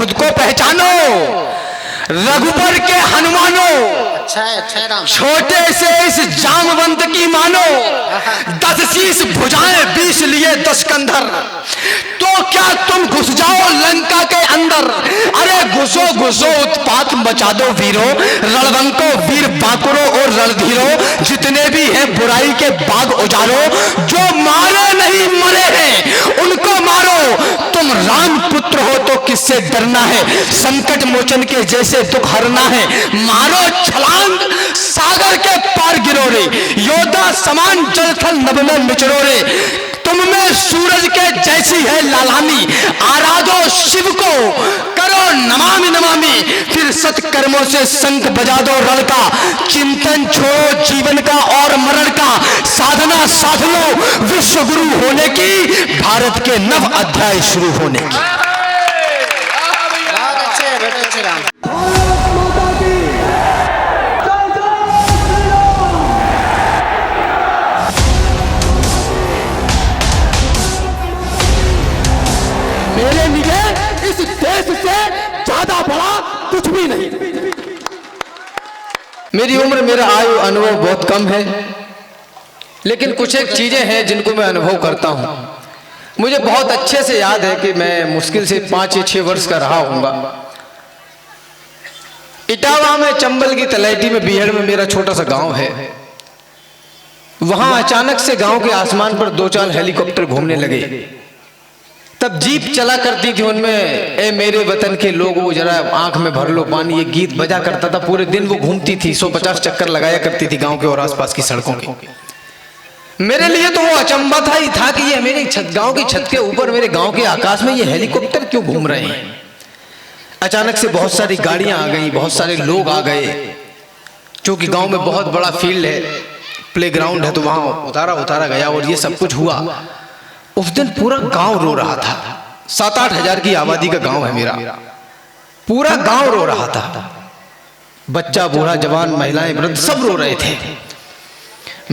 खुद को पहचानो, रघुबर के हनुमानो, अच्छा है राम। छोटे से इस जामवंत की मानो, 10 शीश भुजाएं 20 लिए 10 कंधर, तो क्या तुम घुस जाओ लंका के अंदर? अरे घुसो घुसो उत्पात मचा दो वीरो, रणवंको वीर बांकुरो और रणधीरो, जितने भी हैं बुराई के बाग उजारो, जो मारे नहीं मरे हैं उनको मारो, तुम राम पुत्र हो तो किससे डरना है, संकट मोचन के जैसे दुख हरना है, मारो छलांग सागर के पार गिरो रे, योद्धा समान जलथल नभ में मिचरो रे, तुम में सूरज के जैसी है लालामी, आराधो शिव को करो नमामि नमामि, फिर सत्कर्मों से शंख बजा दो रण का, चिंतन छोड़ो जीवन का और मरण का, साधना साध लो विश्व गुरु होने की, भारत के नव अध्याय शुरू होने की। बहुत अच्छे बेटे, अच्छे राम। मेरे लिए इस देश से ज्यादा बड़ा कुछ भी नहीं। मेरी उम्र, मेरा आयु अनुभव बहुत कम है, लेकिन कुछ एक चीजें हैं जिनको मैं अनुभव करता हूं। मुझे बहुत अच्छे से याद है कि मैं मुश्किल से 5 या 6 वर्ष का रहा हूंगा। इटावा में, चंबल की तलैटी में, बीहड़ में मेरा छोटा सा गांव है। वहां अचानक से गांव के आसमान पर 2-4 हेलीकॉप्टर घूमने लगे। तब जीप चला करती थी उनमें, ए मेरे वतन के लोगों जरा आंख में भर लो पानी, ये गीत बजा करता था। पूरे दिन वो घूमती थी, 150 चक्कर लगाया करती थी गांव के और आसपास की सड़कों के। मेरे लिए तो वो अचंभा था ही था कि ये मेरे गांव की छत के ऊपर, मेरे गांव के आकाश में ये हेलीकॉप्टर क्यों घूम रहे हैं। अचानक से बहुत सारी गाड़ियां आ गई, बहुत सारे लोग आ गए। चूंकि गांव में बहुत बड़ा फील्ड है, प्लेग्राउंड है, तो वहां उतारा गया और ये सब कुछ हुआ। उस दिन पूरा गांव रो रहा था। 7-8 हजार की आबादी का गांव है मेरा। पूरा गांव रो रहा था, बच्चा बूढ़ा जवान महिलाएं वृद्ध सब रो रहे थे।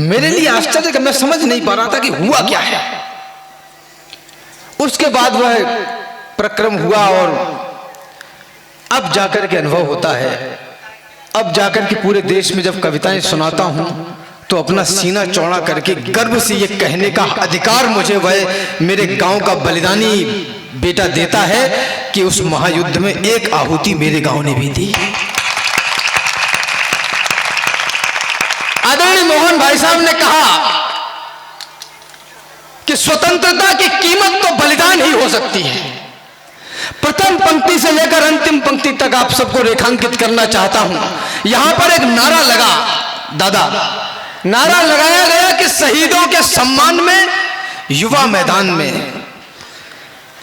मेरे लिए आश्चर्य कि मैं समझ नहीं पा रहा था कि हुआ क्या है। उसके बाद वह प्रक्रम हुआ और अब जाकर के अनुभव होता है। अब जाकर के पूरे देश में जब कविताएं सुनाता हूं तो अपना सीना चौड़ा करके गर्व से ये कहने का अधिकार मुझे वह मेरे गांव का बलिदानी बेटा देता है कि उस महायुद्ध में एक आहुति मेरे गांव ने भी दी। आदरणीय मोहन भाई साहब ने कहा कि स्वतंत्रता की कीमत तो बलिदान ही हो सकती है। प्रथम पंक्ति से लेकर अंतिम पंक्ति तक आप सबको रेखांकित करना चाहता हूं। यहां पर एक नारा लगा, दादा, नारा लगाया गया कि शहीदों के सम्मान में युवा मैदान में।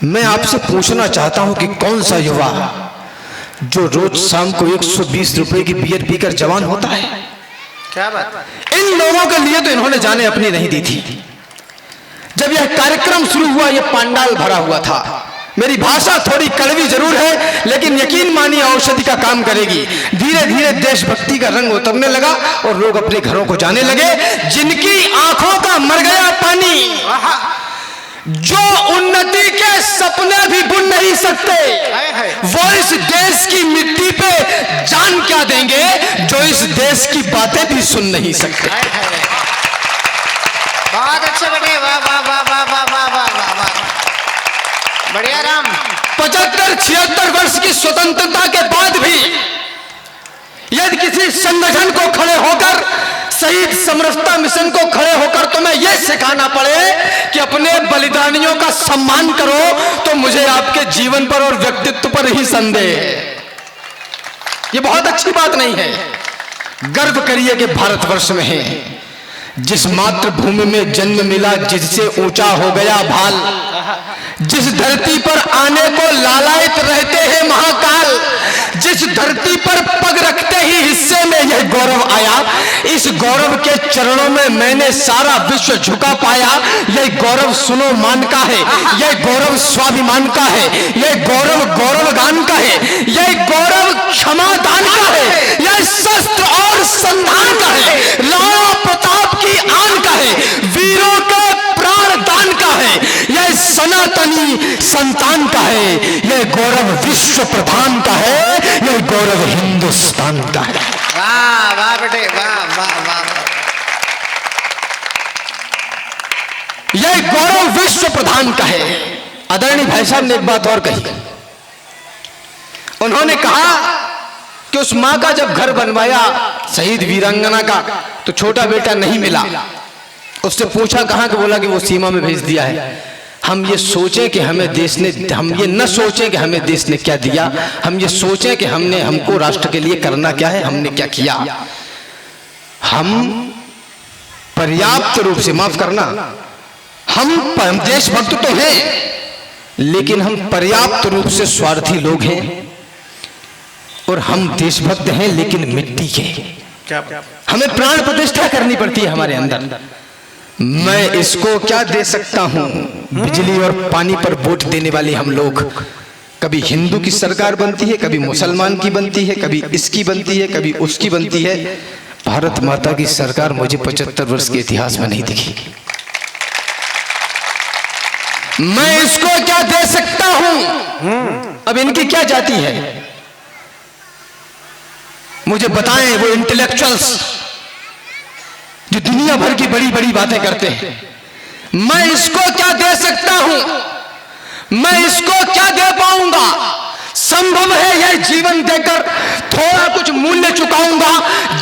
मैं आपसे पूछना चाहता हूं कि कौन सा युवा जो रोज शाम को 120 रुपए की बियर पीकर जवान होता है। क्या बात। इन लोगों के लिए तो इन्होंने जाने अपनी नहीं दी थी। जब यह कार्यक्रम शुरू हुआ, यह पंडाल भरा हुआ था। मेरी भाषा थोड़ी कड़वी जरूर है, लेकिन यकीन मानिए औषधि का काम करेगी। धीरे धीरे देशभक्ति का रंग उतरने लगा और लोग अपने घरों को जाने लगे। जिनकी आंखों का मर गया पानी, जो उन्नति के सपने भी बुन नहीं सकते, वो इस देश की मिट्टी पे जान क्या देंगे जो इस देश की बातें भी सुन नहीं सकते। बहुत अच्छे बेटे, वाह वाह वाह वाह वाह वाह वाह वाह वाह, बढ़िया राम। 75-76 वर्ष की स्वतंत्रता के बाद भी यदि किसी संगठन को खड़े होकर, शहीद समरसता मिशन को खड़े होकर तुम्हें यह सिखाना पड़े कि अपने बलिदानियों का सम्मान करो, तो मुझे आपके जीवन पर और व्यक्तित्व पर ही संदेह है। यह बहुत अच्छी बात नहीं है। गर्व करिए कि भारतवर्ष में है, जिस मातृभूमि में जन्म मिला, जिससे ऊंचा हो गया भाल, जिस धरती पर आने को लालायित रहते हैं महाकाल, जिस धरती पर पग रखते ही हिस्से में यह गौरव आया, इस गौरव के चरणों में मैंने सारा विश्व झुका पाया। यह गौरव सुनो मान का है, यह गौरव स्वाभिमान का है, यह गौरव गौरवगान का है, यह गौरव क्षमादान का है, यह शस्त्र और संधान का है, राणा प्रताप की आन का है, वीरों का प्राण दान का है, यह सनातनी संतान का है, यह गौरव विश्व प्रधान का है, यह गौरव हिंदुस्तान का है। वाह वाह बेटे वाह वाह वाह। यह गौरव विश्व प्रधान का है। आदरणीय भाई साहब ने एक बात और कही, उन्होंने कहा कि उस मां का जब घर बनवाया शहीद वीरांगना का, तो छोटा बेटा नहीं मिला। उससे पूछा कहां, कि बोला कि वो सीमा में भेज दिया है। हम ये सोचें कि हमें देश ने, हम ये न सोचें कि हमें देश ने क्या दिया, हम ये सोचें कि हमको राष्ट्र के लिए करना क्या है, हमने क्या किया। हम पर्याप्त रूप से, माफ करना, हम देशभक्त तो हैं, लेकिन हम पर्याप्त रूप से स्वार्थी लोग हैं। और हम देशभक्त हैं लेकिन मिट्टी के, हमें प्राण प्रतिष्ठा करनी पड़ती है हमारे अंदर। मैं इसको क्या दे सकता हूं, बिजली और पानी पर वोट देने वाले हम लोग, कभी हिंदू की सरकार बनती है, कभी मुसलमान की बनती है, कभी इसकी बनती है, कभी उसकी बनती है। भारत माता की सरकार मुझे 75 वर्ष के इतिहास में नहीं दिखी। मैं इसको क्या दे सकता हूं। अब इनकी क्या जाति है, मुझे बताएं। वो इंटेलेक्चुअल्स जो दुनिया भर की बड़ी बड़ी बातें करते हैं, मैं इसको क्या दे सकता हूं, मैं इसको क्या दे पाऊंगा। संभव है यह जीवन देकर थोड़ा कुछ मूल्य चुकाऊंगा,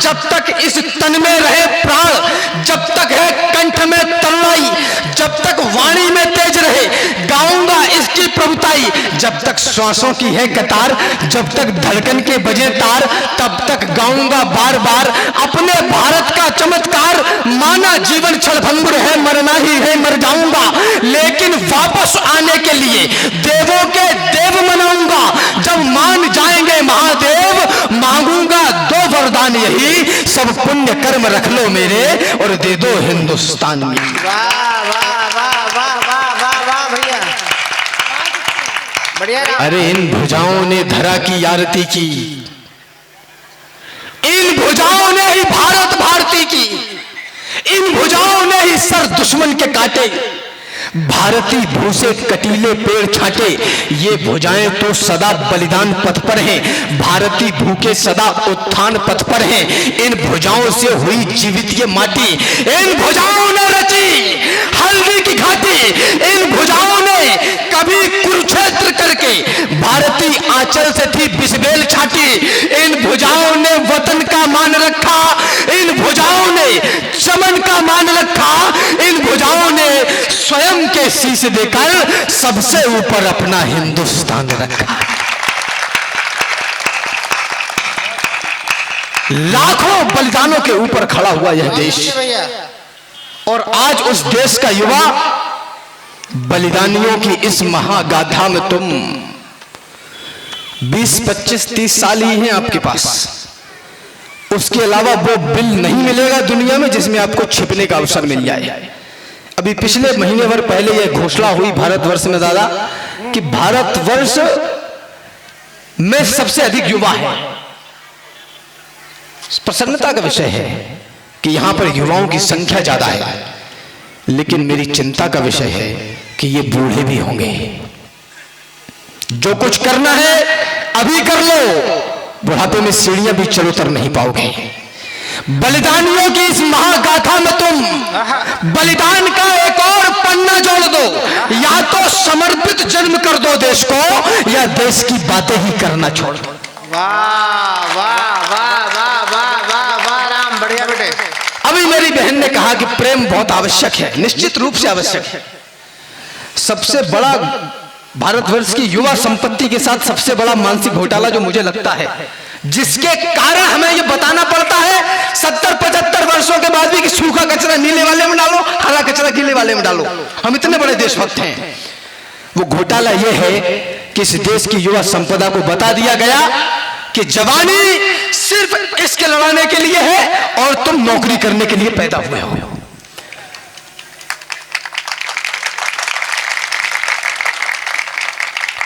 जब तक इस तन में रहे प्राण, जब तक है कंठ में तरुणाई, जब तक वाणी में तेज रहे, गाऊंगा इसकी प्रभुताई। जब तक श्वासों की है कतार, जब तक धड़कन के बजे तार, तब तक गाऊंगा बार बार अपने भारत का चमत्कार। माना जीवन क्षणभंगुर है, मरना ही है, मर जाऊंगा, लेकिन वापस आने के लिए देवों के देव मनाऊंगा। जब मान जाएंगे महादेव, मांगूंगा 2 वरदान यही, सब पुण्य कर्म रख लो मेरे और दे दो हिंदुस्तान में। वाह वाह वाह वाह वाह वाह वाह भैया, बढ़िया। अरे इन भुजाओं ने धरा की आरती की, इन भुजाओं ने ही भारत भारती की, इन भुजाओं ने ही सर दुश्मन के काटे, भारती भू से कटीले पेड़ छाटे। ये भुजाएं तो सदा बलिदान पथ पर हैं, भारती भू के सदा उत्थान पथ पर हैं। इन भुजाओं से हुई जीवित ये माटी, इन भुजाओं ने रची हल्दी की घाटी, इन भुजाओं ने कभी कुरुक्षेत्र करके भारती आंचल से थी बिस्बेल छाटी। इन भुजाओं ने वतन का मान रखा, इन भुजाओं ने चमन का मान रखा, इन भुजाओं ने स्वयं के शीश देकर सबसे ऊपर अपना हिंदुस्तान रखा। लाखों बलिदानों के ऊपर खड़ा हुआ यह देश, और आज उस देश का युवा बलिदानियों की इस महागाथा में, तुम 20, 25, 30 साल ही हैं आपके पास। उसके अलावा वो बिल नहीं मिलेगा दुनिया में जिसमें आपको छिपने का अवसर मिल जाए। अभी पिछले महीने भर पहले यह घोषणा हुई भारतवर्ष में दादा कि भारतवर्ष में सबसे अधिक युवा है। प्रसन्नता का विषय है कि यहां पर युवाओं की संख्या ज्यादा है, लेकिन मेरी चिंता का विषय है कि ये बूढ़े भी होंगे। जो कुछ करना है अभी कर लो, बुढ़ापे में सीढ़ियां भी चढ़ उतर नहीं पाओगे। बलिदानियों की इस महागाथा में तुम बलिदान का एक और पन्ना जोड़ दो, या तो समर्पित जन्म कर दो देश को, या देश की बातें ही करना छोड़ दो। वाह वाह वाह वाह वाह वाह वाह राम, बढ़िया बेटे। अभी मेरी बहन ने कहा कि प्रेम बहुत आवश्यक है, निश्चित रूप से आवश्यक है। सबसे बड़ा भारतवर्ष की युवा संपत्ति के साथ सबसे बड़ा मानसिक घोटाला जो मुझे लगता है, जिसके कारण हमें यह बताना पड़ता है 70-75 वर्षों के बाद भी कि सूखा कचरा नीले वाले में डालो, हरा कचरा गीले वाले में डालो। हम इतने बड़े देशभक्त हैं। वो घोटाला यह है कि इस देश की युवा संपदा को बता दिया गया कि जवानी सिर्फ इसके लड़ाने के लिए है और तुम नौकरी करने के लिए पैदा हुए हो।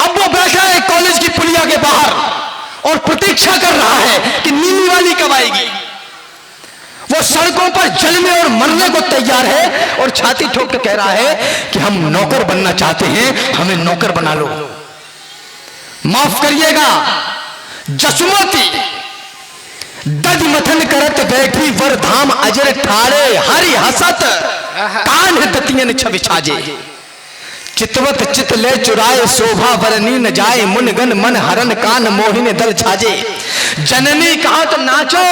अब वो बैठा है कॉलेज की पुलिया के बाहर और प्रतीक्षा कर रहा है कि नीली वाली कब आएगी। वो सड़कों पर जलने और मरने को तैयार है और छाती ठोक के कह रहा है कि हम नौकर बनना चाहते हैं, हमें नौकर बना लो। माफ करिएगा, जसुमती दज मथन करत बैठी वर धाम अजर ठाड़े हरि हसत कान दतियन छवि छाजे चितवत चित ले चुराए शोभा वरनी न जाए मुनगन मन हरन कान मोहिन दल छाजे जननी कहा तो नाचो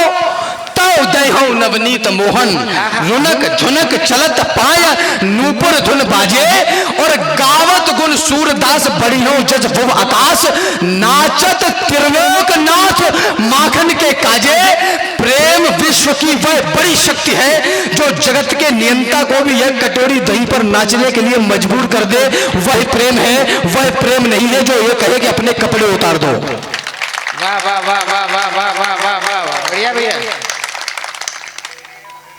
तो दय हो नवनीत मोहन रुनक झुनक चलत पाय नूपुर धुन बाजे और गावत गुण सूरदास बड़ी हो जज भुव आकाश नाचत त्रिलोक नाथ माखन के काजे। प्रेम विश्व की वह बड़ी शक्ति है जो जगत के नियंता को भी यह कटोरी दही पर नाचने के लिए मजबूर कर दे। वह प्रेम है, वह प्रेम नहीं है जो ये कहे कि अपने कपड़े उतार दो। वाह वाह वाह वाह वाह वाह वाह वाह वाह वाह, बढ़िया भैया।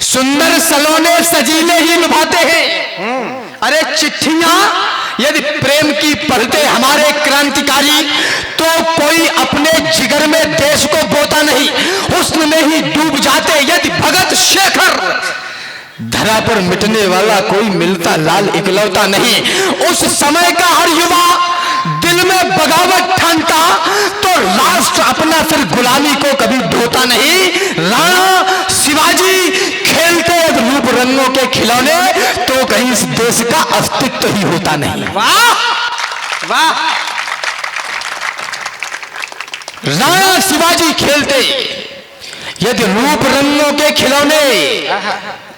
सुंदर सलोने सजीले ही लुभाते हैं। अरे चिट्ठियां यदि प्रेम की पढ़ते हमारे क्रांतिकारी तो कोई अपने जिगर में देश को बोता नहीं, हुस्न में ही डूब जाते। यदि भगत शेखर धरा पर मिटने वाला कोई मिलता लाल इकलौता नहीं, उस समय का हर युवा दिल में बगावत ठानता तो राष्ट्र अपना फिर गुलामी को कभी ढोता नहीं। राणा शिवाजी खेलते रूप रंगों के खिलौने तो कहीं इस देश का अस्तित्व ही होता नहीं। वाह वाह, राणा शिवाजी खेलते यदि रूप रंगों के खिलौने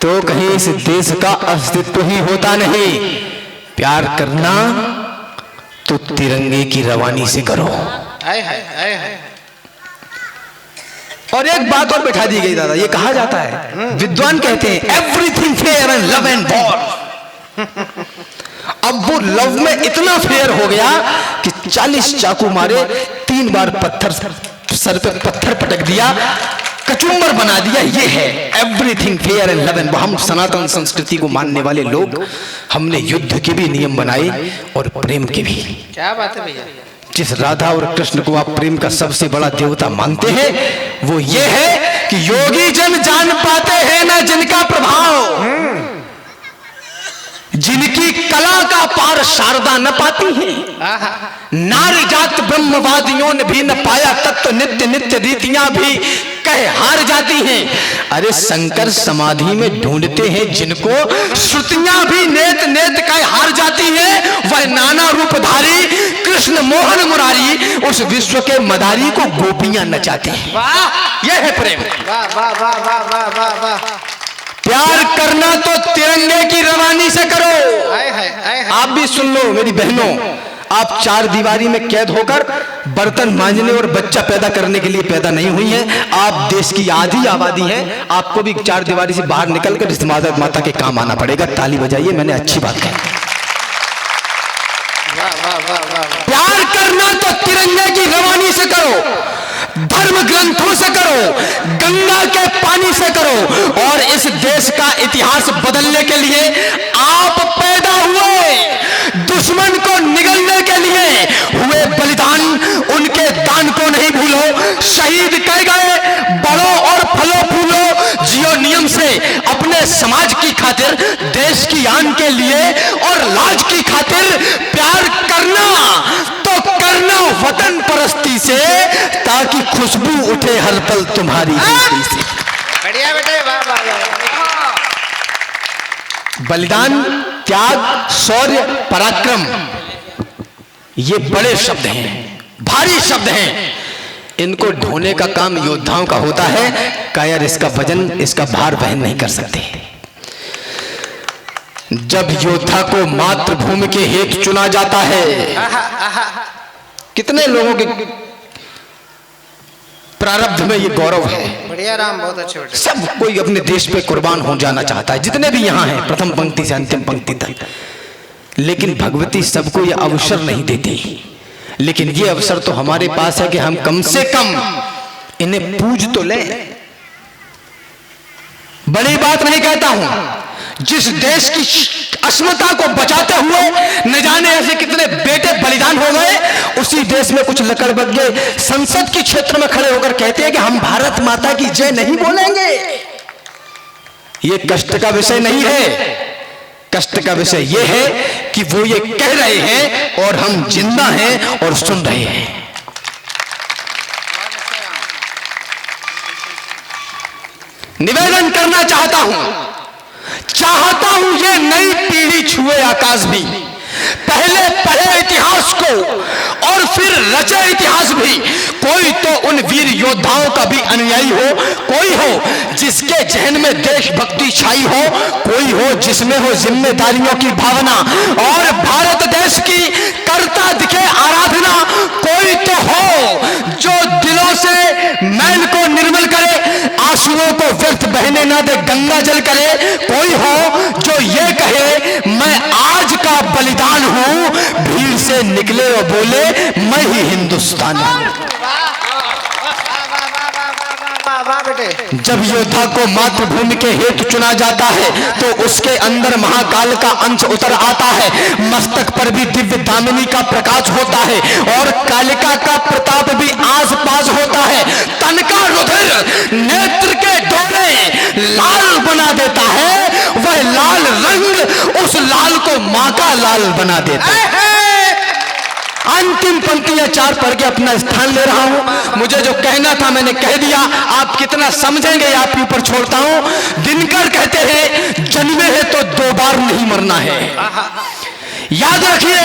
तो कहीं इस देश का अस्तित्व ही होता नहीं। प्यार करना तो तिरंगे की रवानी से करो। आए हाय आए हाय। और एक बात और बैठा दी गई दादा, ये कहा जाता है, विद्वान कहते हैं everything fair and love and war. अब वो लव में इतना फेयर हो गया कि 40 चाकू मारे, 3 बार पत्थर सर पे पत्थर पटक दिया, कचुम्बर बना दिया। ये है everything fair and love and war. हम सनातन संस्कृति को मानने वाले लोग, हमने युद्ध के भी नियम बनाए और प्रेम के भी। क्या बात है भैया। जिस राधा और कृष्ण को आप प्रेम का सबसे बड़ा देवता मानते हैं वो ये है कि योगी जन जान पाते हैं ना जिनका प्रभाव, जिनकी कला का पार शारदा न पाती है। नारी जात ब्रह्मवादियों ने भी न पाया तत्व, नित्य नित्य रीतियां भी कहे हार जाती हैं। अरे शंकर समाधि में ढूंढते हैं जिनको श्रुतियां भी नेत नेत कहे हार जाती हैं। वह नाना रूपधारी कृष्ण मोहन मुरारी उस विश्व के मदारी को गोपियां नचाती हैं। वाह, यह है प्रेम। वाह वाह वाह वाह वाह वाह वाह। प्यार करना तो तिरंगे की रवानी से करो। आए हाय आए हाय। आप भी सुन लो मेरी बहनों, आप 4 दीवारी में कैद होकर बर्तन मांजने और बच्चा पैदा करने के लिए पैदा नहीं हुई हैं। आप देश की आधी आबादी हैं। आपको भी 4 दीवारी से बाहर निकलकर इस माता के काम आना पड़ेगा। ताली बजाइए, मैंने अच्छी बात कही। प्यार करना तो तिरंगे की रवानी से करो, धर्म ग्रंथों से करो, गंगा के पानी से करो। और इस देश का इतिहास बदलने के लिए आप पैदा हुए, दुश्मन को निगलने के लिए हुए बलिदान, उनके दान को नहीं भूलो। शहीद कह गए, बढ़ो और फलो फूलो, जियो नियम से अपने समाज की खातिर, देश की आन के लिए और लाज की खातिर। प्यार करना तो करना वतन परस्ती से, ताकि खुशबू उठे हर पल तुम्हारी बेटी से। बढ़िया बेटे, वाह वाह वाह। बलिदान, त्याग, शौर्य, पराक्रम, ये बड़े शब्द हैं, भारी शब्द हैं। इनको ढोने का काम योद्धाओं का होता है। कायर इसका वजन, इसका भार वहन नहीं कर सकते। जब योद्धा को मातृभूमि के हेतु चुना जाता है, कितने लोगों के प्रारब्ध में ये गौरव है। बढ़िया राम, बहुत अच्छे बेटे। सब कोई अपने देश पे कुर्बान हो जाना चाहता है, जितने भी यहाँ हैं, प्रथम पंक्ति से अंतिम पंक्ति तक। लेकिन भगवती सबको ये अवसर नहीं देती। लेकिन ये अवसर तो हमारे पास है कि हम कम से कम इन्हें पूज तो लें। बड़ी बात नहीं कहता हूं, जिस देश की अस्मिता को बचाते हुए न जाने ऐसे कितने बेटे बलिदान हो गए, उसी देश में कुछ लकड़बग्गे संसद के क्षेत्र में खड़े होकर कहते हैं कि हम भारत माता की जय नहीं बोलेंगे। ये कष्ट का विषय नहीं है। कष्ट का विषय यह है कि वो ये कह रहे हैं और हम जिंदा हैं और सुन रहे हैं। निवेदन करना चाहता हूं ये नई पीढ़ी छुए आकाश भी, पहले पढ़े इतिहास को और फिर रचे इतिहास भी। कोई तो उन वीर योद्धाओं का भी अनुयायी हो, कोई हो जिसके जहन में देशभक्ति छाई हो, कोई हो जिसमें हो जिम्मेदारियों की भावना और भारत देश की करता दिखे आराधना, कोई तो हो जो दिलों से मैल को निर्मल करे, आंसुओं को व्यर्थ बहने ना दे गंगा जल करे, कोई हो जो ये कहे मैं आज का बलिदान हूं, भीड़ से निकले और बोले मैं ही हिंदुस्तानी हूं। जब योद्धा को मातृभूमि के हेतु चुना जाता है तो उसके अंदर महाकाल का अंश उतर आता है, मस्तक पर भी दिव्य दामिनी का प्रकाश होता है और कालिका का प्रताप भी आस पास होता है। तन का रुधिर नेत्र के डोले लाल बना देता है, वह लाल रंग उस लाल को मां का लाल बना देता है। अंतिम पंक्तियां 4 पढ़ के अपना स्थान ले रहा हूं। मुझे जो कहना था मैंने कह दिया, आप कितना समझेंगे आपके ऊपर छोड़ता हूं। दिनकर कहते हैं जन्मे हैं तो 2 बार नहीं मरना है। याद रखिए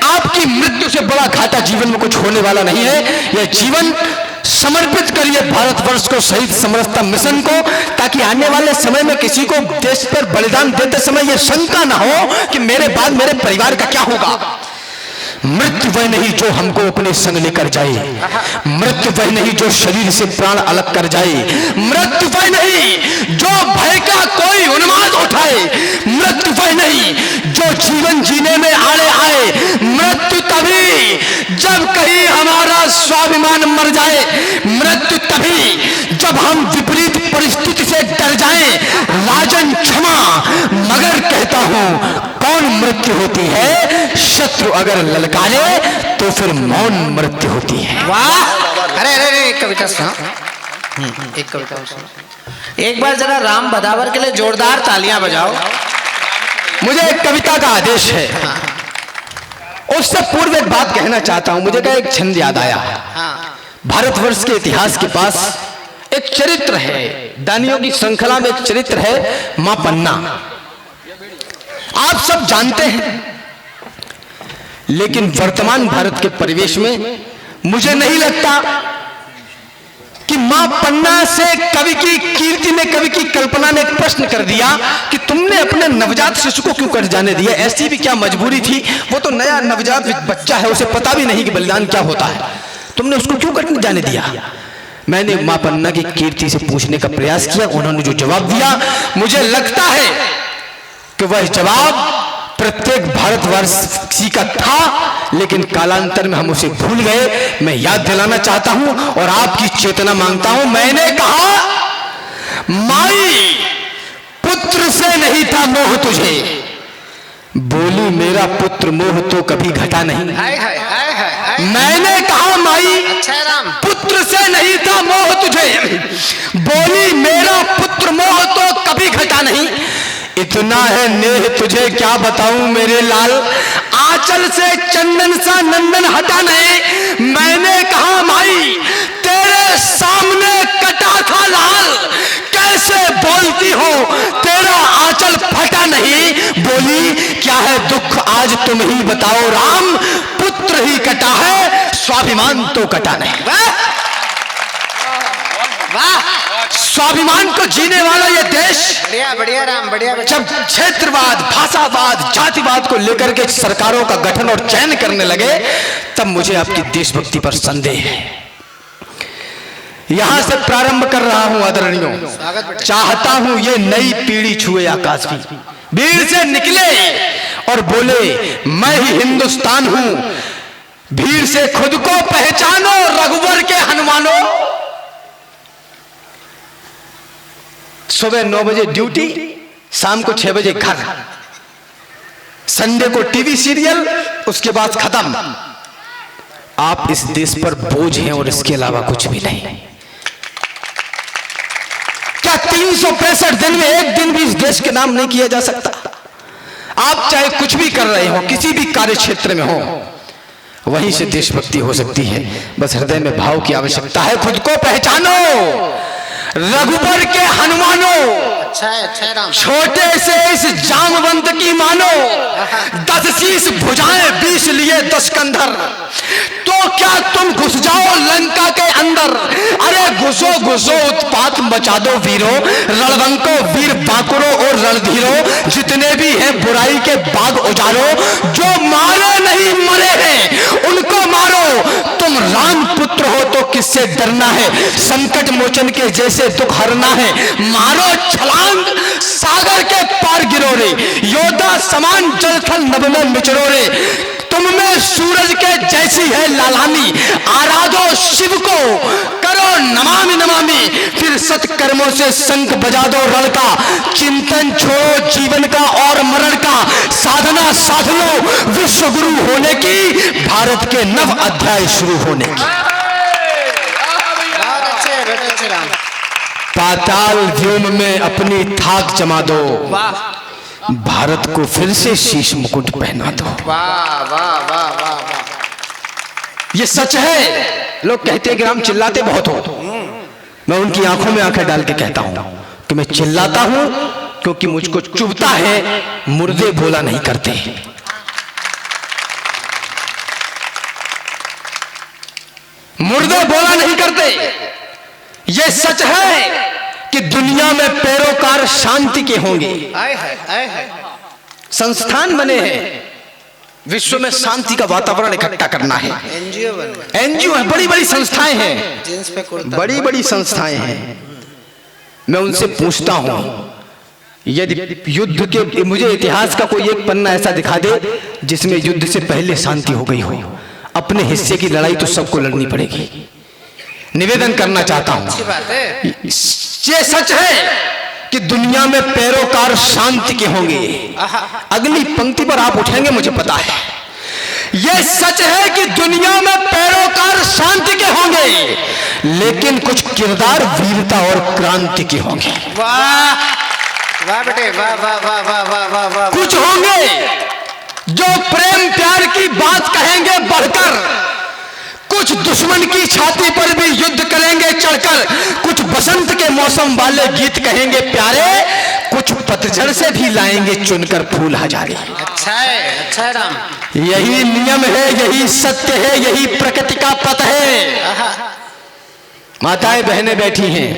आपकी मृत्यु से बड़ा घाटा जीवन में कुछ होने वाला नहीं है। यह जीवन समर्पित करिए भारतवर्ष को, शहीद समरसता मिशन को, ताकि आने वाले समय में किसी को देश पर बलिदान देते समय यह शंका ना हो कि मेरे बाद मेरे परिवार का क्या होगा। मृत्यु वह नहीं जो हमको अपने संग लेकर जाए, मृत्यु वह नहीं जो शरीर से प्राण अलग कर जाए, मृत्यु वह नहीं जो भय का कोई उन्माद उठाए, मृत्यु वह नहीं जो जीवन जीने में आड़े आए, मृत्यु तभी जब कहीं हमारा स्वाभिमान मर जाए, मृत्यु तभी जब हम विपरीत परिस्थिति से डर जाएं। राजन क्षमा मगर कहता हूं कौन मृत्यु होती है, शत्रु अगर ललकारे तो फिर मौन मृत्यु होती है। वाह, अरे अरे एक कविता सुना, एक कविता सुना। एक बार जरा राम बदावर के लिए जोरदार तालियां बजाओ। मुझे एक कविता का आदेश है। उससे पूर्व एक बात कहना चाहता हूं। मुझे का एक छंद याद आया। भारतवर्ष के इतिहास के पास एक चरित्र है, दानियों की श्रृंखला में एक चरित्र है, मां पन्ना। आप सब जानते हैं, लेकिन वर्तमान भारत के परिवेश में मुझे नहीं लगता कि मां पन्ना से कवि की कीर्ति में, कवि की कल्पना ने एक प्रश्न कर दिया कि तुमने अपने नवजात शिशु को क्यों कर जाने दिया। ऐसी भी क्या मजबूरी थी, वो तो नया नवजात बच्चा है, उसे पता भी नहीं कि बलिदान क्या होता है, तुमने उसको क्यों करने जाने दिया। मैंने मां पन्ना की कीर्ति से पूछने का प्रयास किया, उन्होंने जो जवाब दिया मुझे लगता है कि वह जवाब प्रत्येक भारतवर्षी का था, लेकिन कालांतर में हम उसे भूल गए। मैं याद दिलाना चाहता हूं और आपकी चेतना मांगता हूं। मैंने कहा माई पुत्र से नहीं था मोह तुझे, बोली मेरा पुत्र मोह तो कभी घटा नहीं। हाय हाय हाय हाय। मैंने कहा माई अच्छा राम, पुत्र से नहीं था मोह तुझे, बोली मेरा पुत्र मोह तो कभी घटा नहीं। इतना है नेह तुझे क्या बताऊं मेरे लाल, आंचल से चंदन सा नंदन हटा नहीं। मैंने कहा माई तेरे सामने कटा था लाल, कैसे बोलती हो तेरा आंचल फटा नहीं। बोली क्या है दुख आज तुम ही बताओ राम, पुत्र ही कटा है स्वाभिमान तो कटा नहीं। वाह, स्वाभिमान को जीने वाला ये देश बढ़िया बढ़िया राम, बढ़िया बढ़िया। जब क्षेत्रवाद, भाषावाद, जातिवाद को लेकर के सरकारों का गठन और चयन करने लगे, तब मुझे आपकी देशभक्ति पर संदेह है। यहां से प्रारंभ कर रहा हूं आदरणीयों, चाहता हूं ये नई पीढ़ी छुए आकाश की, भीड़ से निकले और बोले मैं ही हिंदुस्तान हूं, भीड़ से खुद को पहचानो रघुवर के हनुमानों। सुबह 9 बजे ड्यूटी, शाम को 6 बजे घर, संडे को टीवी सीरियल, उसके बाद खत्म। आप इस देश पर बोझ हैं और इसके अलावा कुछ भी नहीं। क्या 365 दिन में एक दिन भी इस देश के नाम नहीं किया जा सकता? आप चाहे कुछ भी कर रहे हो, किसी भी कार्य क्षेत्र में हो, वहीं से देशभक्ति हो सकती है। बस हृदय में भाव की आवश्यकता है। खुद को पहचानो, रघुबर के हनुमानो, अच्छा है राम। छोटे से इस जामवंत की मानो, 10 शीश भुजाएं 20 लिए 10 कंधर, तो क्या तुम घुस जाओ लंका के अंदर? अरे घुसो घुसो उत्पात मचा दो वीरो, रणवंको वीर बाकुरो और रणधीरो, जितने भी हैं बुराई के बाग उजारो, जो मारे नहीं मरे हैं उनको मारो, तुम राम पुत्र हो तो किससे डरना है, संकट मोचन के जैसे दुख हरना है, मारो छलांग सागर के पार गिरो रे, योद्धा समान जलथल नभ में मिचरो रे, तुम में सूरज के जैसी है लालानी, आराधो शिव को करो नमामि नमामि, फिर सत्कर्मों से शंख बजा दो रण का, चिंतन छोड़ो जीवन का और मरण का, साधना साध लो विश्व गुरु होने की, भारत के नव अध्याय शुरू होने की। अच्छे राम। पाताल व्योम में अपनी थाक जमा दो, वाह भारत को फिर से शीश मुकुट पहना दो। वाह वाह वाह वाह वाह। ये सच है। लोग कहते हैं कि राम चिल्लाते बहुत हो, मैं उनकी आंखों में आंखें डाल के कहता हूं कि मैं चिल्लाता हूं क्योंकि मुझको चुभता है, मुर्दे बोला नहीं करते। मुर्दे बोला नहीं करते। यह सच है कि दुनिया में पैरोकार शांति के होंगे। संस्थान बने हैं, विश्व में शांति का वातावरण इकट्ठा करना है। एनजीओ है, बड़ी बड़ी संस्थाएं हैं, बड़ी बड़ी संस्थाएं हैं। मैं उनसे पूछता हूं, यदि युद्ध के, मुझे इतिहास का कोई एक पन्ना ऐसा दिखा दे जिसमें युद्ध से पहले शांति हो गई हो। अपने हिस्से की लड़ाई तो सबको लड़नी पड़ेगी। निवेदन करना चाहता हूं, ये सच है कि दुनिया में पैरोकार शांति के होंगे। अगली पंक्ति पर आप उठेंगे मुझे पता है। यह सच है कि दुनिया में पैरोकार शांति के होंगे, लेकिन कुछ किरदार वीरता और क्रांति के होंगे। वाह वाह बेटे वाह वाह वाह वाह वाह वाह वाह। कुछ होंगे जो प्रेम प्यार की बात कहेंगे बढ़कर, कुछ दुश्मन की छाती पर भी युद्ध करेंगे चढ़कर, कुछ बसंत के मौसम वाले गीत कहेंगे प्यारे, कुछ पतझड़ से भी लाएंगे चुनकर फूल हजारे। अच्छा है राम। यही नियम है, यही सत्य है, यही प्रकृति का पथ है। माताएं बहनें बैठी हैं,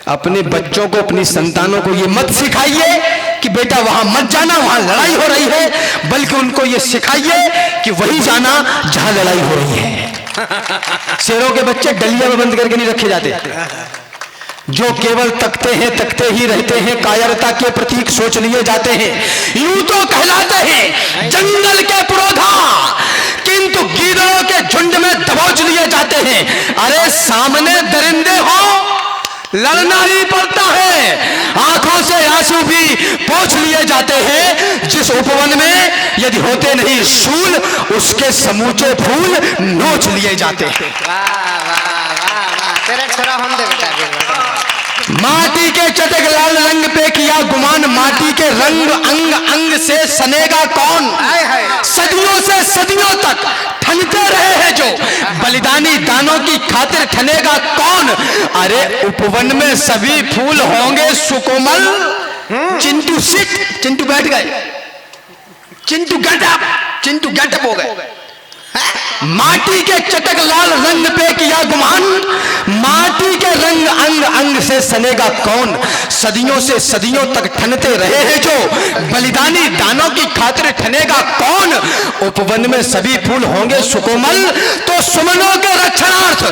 अपने बच्चों को, अपनी संतानों को ये मत सिखाइए कि बेटा वहां मत जाना, वहां लड़ाई हो रही है, बल्कि उनको ये सिखाइए कि वही जाना जहां लड़ाई हो रही है। शेरों के बच्चे डलिया में बंद करके नहीं रखे जाते, जो केवल तकते ही रहते हैं, कायरता के प्रतीक सोच लिए जाते हैं। यूं तो कहलाते हैं जंगल के पुरोधा, किंतु गीदड़ों के झुंड में दबोच लिए जाते हैं। अरे सामने दरिंदे हो, लड़ना ही पड़ता है। आंखों से आंसू भी पोंछ लिए जाते हैं। जिस उपवन में यदि होते नहीं शूल, उसके समूचे फूल नोच लिए जाते हैं। तेरा छोरा हम दे बेटा। माटी के चटक लाल रंग पे किया गुमान, माटी के रंग अंग अंग से सनेगा कौन? सदियों से सदियों तक ठनते रहे हैं जो, बलिदानी दानों की खातिर ठनेगा कौन? अरे उपवन में सभी फूल होंगे सुकोमल। चिंटू सिट, चिंटू बैठ गए, चिंटू गेट अप हो गए। माटी के चटक लाल रंग पे किया गुमान, माटी के रंग अंग अंग से सनेगा कौन? सदियों से सदियों तक ठनते रहे हैं जो, बलिदानी दानों की खातिर ठनेगा कौन? उपवन में सभी फूल होंगे सुकोमल, तो सुमनों के रक्षणार्थ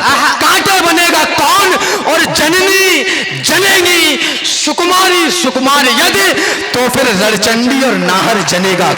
कांटे बनेगा कौन? और जननी जनेगी सुकुमारी सुकुमार यदि, तो फिर रणचंडी और नाहर जनेगा।